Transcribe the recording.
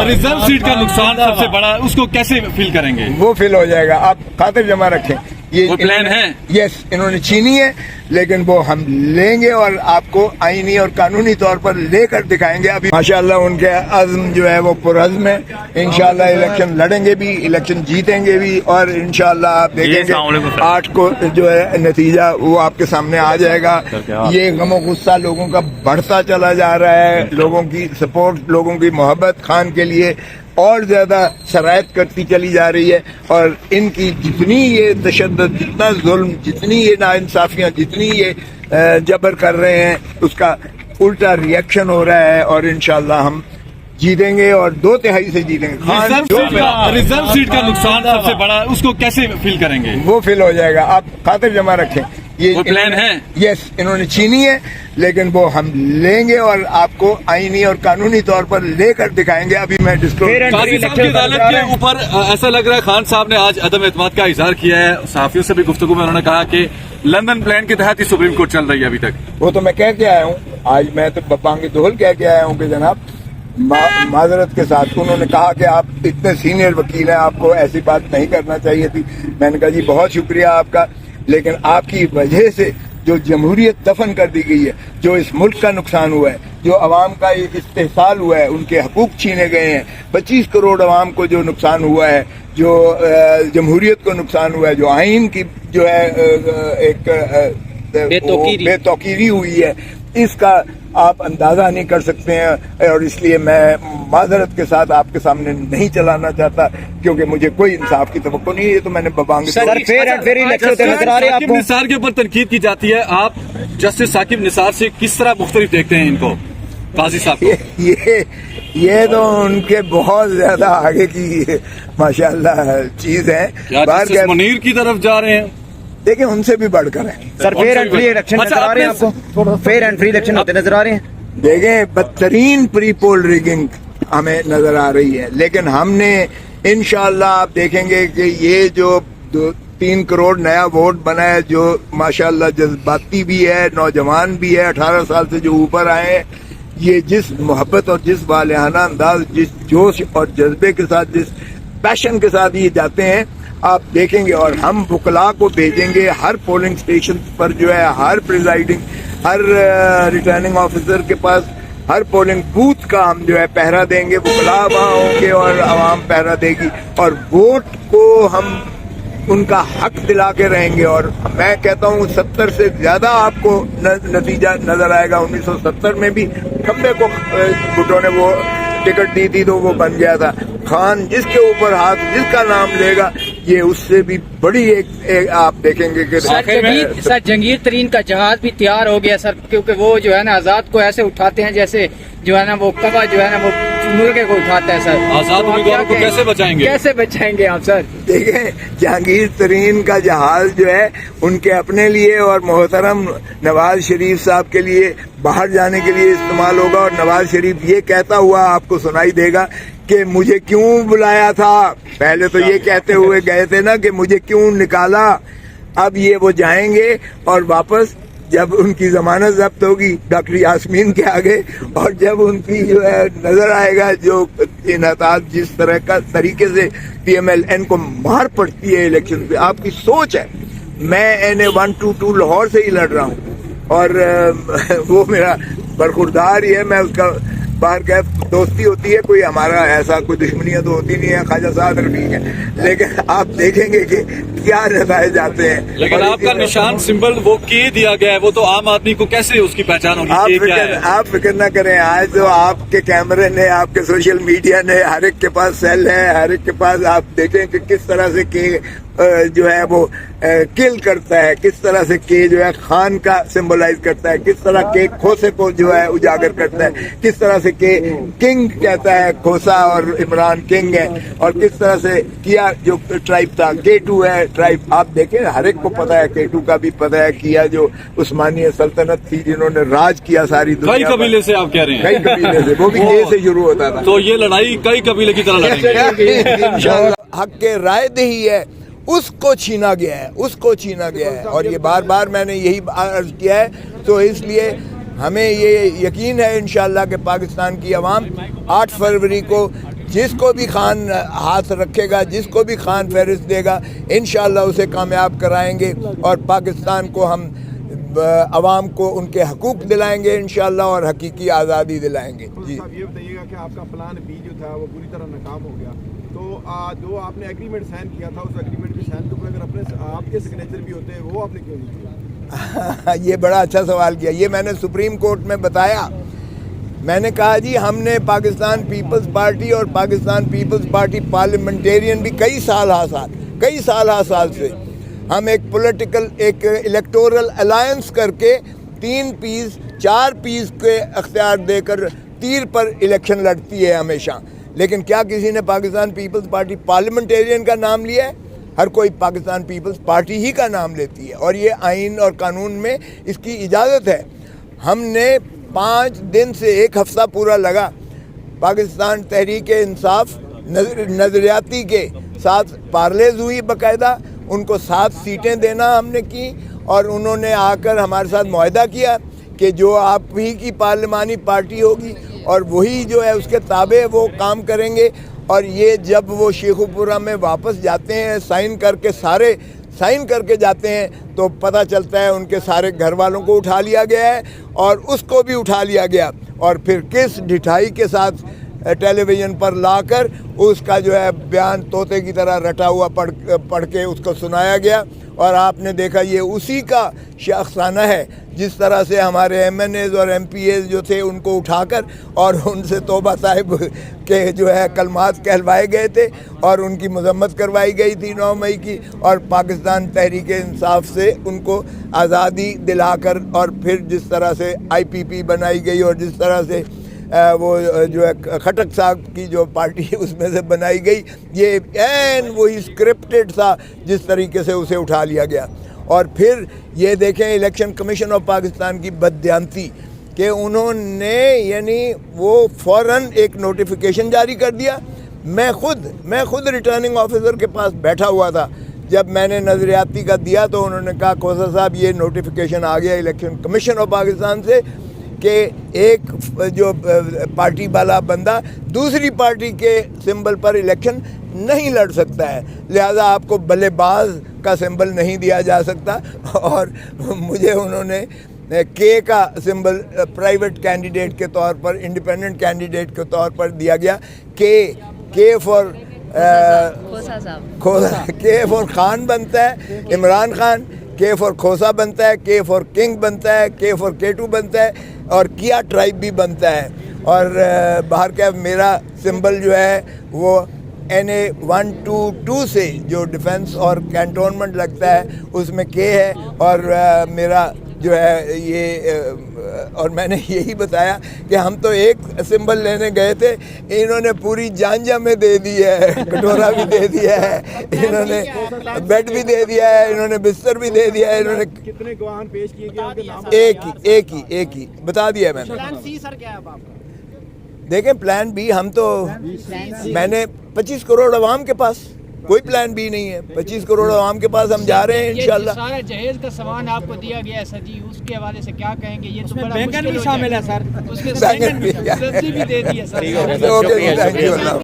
Reserve seat का नुकसान सबसे बड़ा, उसको कैसे फील करेंगे? वो फील हो जाएगा, आप खातिर जमा रखें। ये वो प्लान है? यस, इन्होंने छीनी है, लेकिन वो हम लेंगे और आपको आईनी और कानूनी तौर पर लेकर दिखाएंगे। अभी माशाल्लाह उनके अज़्म जो है वो पुरअज़्म है। इंशाल्लाह इलेक्शन लड़ेंगे भी, इलेक्शन जीतेंगे भी, और इंशाल्लाह आप देखेंगे 8 को जो है नतीजा वो आपके सामने आ जाएगा। ये गम और गुस्सा लोगों का बढ़ता चला जा रहा है, लोगों की सपोर्ट, लोगों की मोहब्बत खान के लिए और ज्यादा शरायत करती चली जा रही है, और इनकी जितनी ये तशद्दुद, जितना जुल्म, जितनी ये नाइंसाफियां, जितनी ये जबर कर रहे हैं, उसका उल्टा रिएक्शन हो रहा है, और इंशाल्लाह हम जीतेंगे और 2/3 से जीतेंगे। रिजर्व सीट का नुकसान सबसे बड़ा, उसको कैसे फील करेंगे? वो फील हो जाएगा, आप खातिर जमा रखें। ये वो प्लान है? यस, इन्होंने छीनी है, लेकिन वो हम लेंगे और आपको आईनी और कानूनी तौर पर लेकर दिखाएंगे। अभी मैं काजी साहब की अदालत के ऊपर ऐसा लग रहा है खान साहब ने आज अदम एतमाद का इजहार किया है। सहाफियों से भी गुफ्तगू में उन्होंने कहा कि लंदन प्लान के तहत ही सुप्रीम कोर्ट चल रही है अभी तक। वो तो मैं कह के आया हूँ, आज मैं तो बांगे दोहल कह के आया हूँ कि जनाब माजरत के साथ। उन्होंने कहा कि आप इतने सीनियर वकील हैं, आपको ऐसी बात नहीं करना चाहिए थी। मैंने कहा जी बहुत शुक्रिया आपका, लेकिन आपकी वजह से जो जमहूरियत दफन कर दी गई है, जो इस मुल्क का नुकसान हुआ है, जो अवाम का इस्तेहसाल हुआ है, उनके हकूक छीने गए हैं, 25 करोड़ अवाम को जो नुकसान हुआ है, जो जमहूरियत को नुकसान हुआ है, जो आइन की जो है एक बेतौकीरी हुई है, इसका आप अंदाजा नहीं कर सकते हैं। और इसलिए मैं माजरत के साथ आपके सामने नहीं चलाना चाहता, क्योंकि मुझे कोई इंसाफ की तवक्को नहीं है। तो मैंने साकिब निसार के ऊपर तनकीद की जाती है, आप जस्टिस साकिब निसार से किस तरह मुख्तलिफ देखते हैं इनको, काजी साहब को? ये तो उनके बहुत ज्यादा आगे की माशाल्लाह चीज है। मुनीर की तरफ जा रहे हैं, देखिए उनसे भी बढ़कर है। Sir fair and free election नजर आ रहे हैं आपको? फेयर एंड फ्री इलेक्शन होते नजर आ रहे हैं? देखें, बदतरीन प्री पोल रिगिंग हमें नजर आ रही है, लेकिन हमने इंशाअल्लाह आप देखेंगे कि ये जो 3 करोड़ नया वोट बना है, जो माशाअल्लाह जज्बाती भी है, नौजवान भी है, 18 साल से जो ऊपर आए हैं, ये जिस मोहब्बत और जिस वालिहाना अंदाज, जिस जोश और जज्बे के साथ, जिस पैशन के साथ ये जाते हैं, आप देखेंगे। और हम वकला को भेजेंगे हर पोलिंग स्टेशन पर, जो है हर प्रिजाइडिंग, हर रिटर्निंग ऑफिसर के पास, हर पोलिंग बूथ का हम जो है पहरा देंगे। वकला वहाँ होंगे और आवाम पहरा देगी, और वोट को हम उनका हक दिला के रहेंगे। और मैं कहता हूँ 70 से ज्यादा आपको नतीजा नजर आएगा। 1970 में भी खम्बे को भुट्टो ने वो टिकट दी थी तो वो बन गया था। खान जिसके ऊपर हाथ, जिसका नाम लेगा, ये उससे भी बड़ी एक आप देखेंगे कि सर जंगीर तरीन का जहाज भी तैयार हो गया सर, क्योंकि वो जो है ना आजाद को ऐसे उठाते हैं जैसे जो है ना वो कवा जो है ना वो मुर्गे को उठाता है सर। आजाद उम्मीदवारों को कैसे बचाएंगे? कैसे बचाएंगे आप सर? देखें, जहांगीर तरीन का जहाज जो है उनके अपने लिए और मोहतरम नवाज शरीफ साहब के लिए बाहर जाने के लिए इस्तेमाल होगा। और नवाज शरीफ ये कहता हुआ आपको सुनाई देगा कि मुझे क्यों बुलाया था। पहले तो ये कहते हुए गए थे ना कि मुझे क्यों निकाला। अब ये वो जाएंगे और वापस जब उनकी जमानत जब्त होगी डॉक्टर यास्मीन के आगे, और जब उनकी जो है नजर आएगा जो इन्हतात जिस तरह का तरीके से PMLN को मार पड़ती है इलेक्शन पे, आपकी सोच है। मैं NA-122 लाहौर से ही लड़ रहा हूँ, और वो मेरा बरखुरदार ही है। मैं उसका बाहर क्या दोस्ती होती है, कोई हमारा ऐसा कोई दुश्मनियां तो होती नहीं है, ख्वाजा साद रफीक है, लेकिन आप देखेंगे कि क्या नताइज आते हैं। लेकिन आपका निशान सिंबल वो के दिया गया है, वो तो आम आदमी को कैसे उसकी पहचान होगी? आप फिक्र ना करें, आज तो आपके कैमरे ने, आपके सोशल मीडिया ने, हर एक के पास सेल है, हर एक के पास आप देखें कि किस तरह से के जो है वो किल करता है, किस तरह से के जो है खान का सिंबलाइज करता है, किस तरह के खोसे को जो है उजागर करता है, किस तरह से के किंग कहता है, खोसा और इमरान किंग है, और किस तरह से किया जो ट्राइब था, K2 है ट्राइब। आप देखें, हर एक को पता है, K2 का भी पता है, किया जो उस्मानिया सल्तनत थी जिन्होंने राज किया सारी दुनिया। कई कबीले से आप कह रहे हैं? कई कबीले से, वो भी के से शुरू होता था। तो ये लड़ाई कई कबीले की तरह लड़ेंगे इंशाअल्लाह। हक के राय दही है, उसको छीना गया है, उसको छीना गया है, और ये बार बार मैंने यही अर्ज किया है। तो इसलिए हमें ये यकीन है इंशाअल्लाह कि पाकिस्तान की आवाम 8 फरवरी को جس کو بھی خان ہاتھ رکھے گا, جس کو بھی خان فہرست دے گا, انشاءاللہ اسے کامیاب کرائیں گے اور پاکستان کو ہم عوام کو ان کے حقوق دلائیں گے انشاءاللہ اور حقیقی آزادی دلائیں گے. جی صاحب یہ بتائیے گا کہ آپ کا پلان بی جو تھا وہ پوری طرح ناکام ہو گیا, تو جو آپ نے ایگریمنٹ سائن کیا تھا اس ایگریمنٹ کی سائن کے اوپر اگر اپنے آپ کے سگنیچر بھی ہوتے ہیں وہ آپ نے کیوں نہیں کیا؟ یہ بڑا اچھا سوال کیا. یہ میں نے سپریم کورٹ میں بتایا. میں نے کہا جی ہم نے پاکستان پیپلز پارٹی اور پاکستان پیپلز پارٹی پارلیمنٹیرین بھی کئی سال سے ہم ایک پولیٹیکل ایک الیکٹورل الائنس کر کے 4 پیس کے اختیار دے کر تیر پر الیکشن لڑتی ہے ہمیشہ. لیکن کیا کسی نے پاکستان پیپلز پارٹی پارلیمنٹیرین کا نام لیا ہے؟ ہر کوئی پاکستان پیپلز پارٹی ہی کا نام لیتی ہے اور یہ آئین اور قانون میں اس کی اجازت ہے. ہم نے 5 دن سے 1 ہفتہ پورا لگا پاکستان تحریک انصاف نظریاتی کے ساتھ پارلیز ہوئی, باقاعدہ ان کو 7 سیٹیں دینا ہم نے کی اور انہوں نے آ کر ہمارے ساتھ معاہدہ کیا کہ جو آپ ہی کی پارلیمانی پارٹی ہوگی اور وہی جو ہے اس کے تابع وہ کام کریں گے. اور یہ جب وہ شیخو پورہ میں واپس جاتے ہیں سائن کر کے جاتے ہیں تو پتہ چلتا ہے ان کے سارے گھر والوں کو اٹھا لیا گیا ہے اور اس کو بھی اٹھا لیا گیا اور پھر کس ڈھٹائی کے ساتھ ٹیلی ویژن پر لا کر اس کا جو ہے بیان طوطے کی طرح رٹا ہوا پڑھ کے اس کو سنایا گیا. اور آپ نے دیکھا یہ اسی کا شاخسانہ ہے جس طرح سے ہمارے ایم این ایز اور ایم پی ایز جو تھے ان کو اٹھا کر اور ان سے توبہ صاحب کے جو ہے کلمات کہلوائے گئے تھے اور ان کی مذمت کروائی گئی تھی 9 مئی کی, اور پاکستان تحریک انصاف سے ان کو آزادی دلا کر اور پھر جس طرح سے آئی پی پی بنائی گئی اور جس طرح سے وہ جو ہے کھٹک صاحب کی جو پارٹی اس میں سے بنائی گئی, یہ عین وہی اسکرپٹڈ تھا جس طریقے سے اسے اٹھا لیا گیا. اور پھر یہ دیکھیں الیکشن کمیشن آف پاکستان کی بددیانتی کہ انہوں نے یعنی وہ فوراً ایک نوٹیفیکیشن جاری کر دیا. میں خود ریٹرننگ آفیسر کے پاس بیٹھا ہوا تھا جب میں نے نظریاتی کا دیا تو انہوں نے کہا کوثر صاحب یہ نوٹیفیکیشن آ گیا الیکشن کمیشن آف پاکستان سے کہ ایک جو پارٹی والا بندہ دوسری پارٹی کے سمبل پر الیکشن نہیں لڑ سکتا ہے, لہذا آپ کو بلے باز کا سمبل نہیں دیا جا سکتا. اور مجھے انہوں نے کے کا سمبل پرائیویٹ کینڈیڈیٹ کے طور پر, انڈیپینڈنٹ کینڈیڈیٹ کے طور پر دیا گیا. کے فور خان بنتا ہے عمران خان, کے فور کھوسا بنتا ہے, کے فور کنگ بنتا ہے, کے فور کیٹو بنتا ہے اور کیا ٹرائب بھی بنتا ہے. اور باہر کا میرا سمبل جو ہے وہ NA122 سے جو ڈیفنس اور کینٹونمنٹ لگتا ہے اس میں کے ہے اور میرا جو ہے یہ اور میں نے یہی بتایا کہ ہم تو ایک سمبل لینے گئے تھے, انہوں نے پوری جانجا میں دے دی ہے, کٹورا بھی دے دیا ہے, انہوں نے بیڈ بھی دے دیا ہے, انہوں نے بستر بھی دے دیا ہے. انہوں نے کتنے گواہان پیش کیے گئے؟ ایک ہی بتا دیا ہے میں نے. پلان سی سر کیا ہے آپ کا؟ دیکھیں پلان بی ہم تو میں نے 25 کروڑ عوام کے پاس کوئی پلان بی نہیں ہے. 25 کروڑ عوام کے پاس ہم جا رہے ہیں انشاءاللہ. سارا جہیز کا سامان آپ کو دیا گیا ہے سر جی, اس کے حوالے سے کیا کہیں گے؟ یہ تو بڑا بینگن بھی شامل ہے سر, اس کے سبزی بھی دے دی ہے سر. Okay, thank you.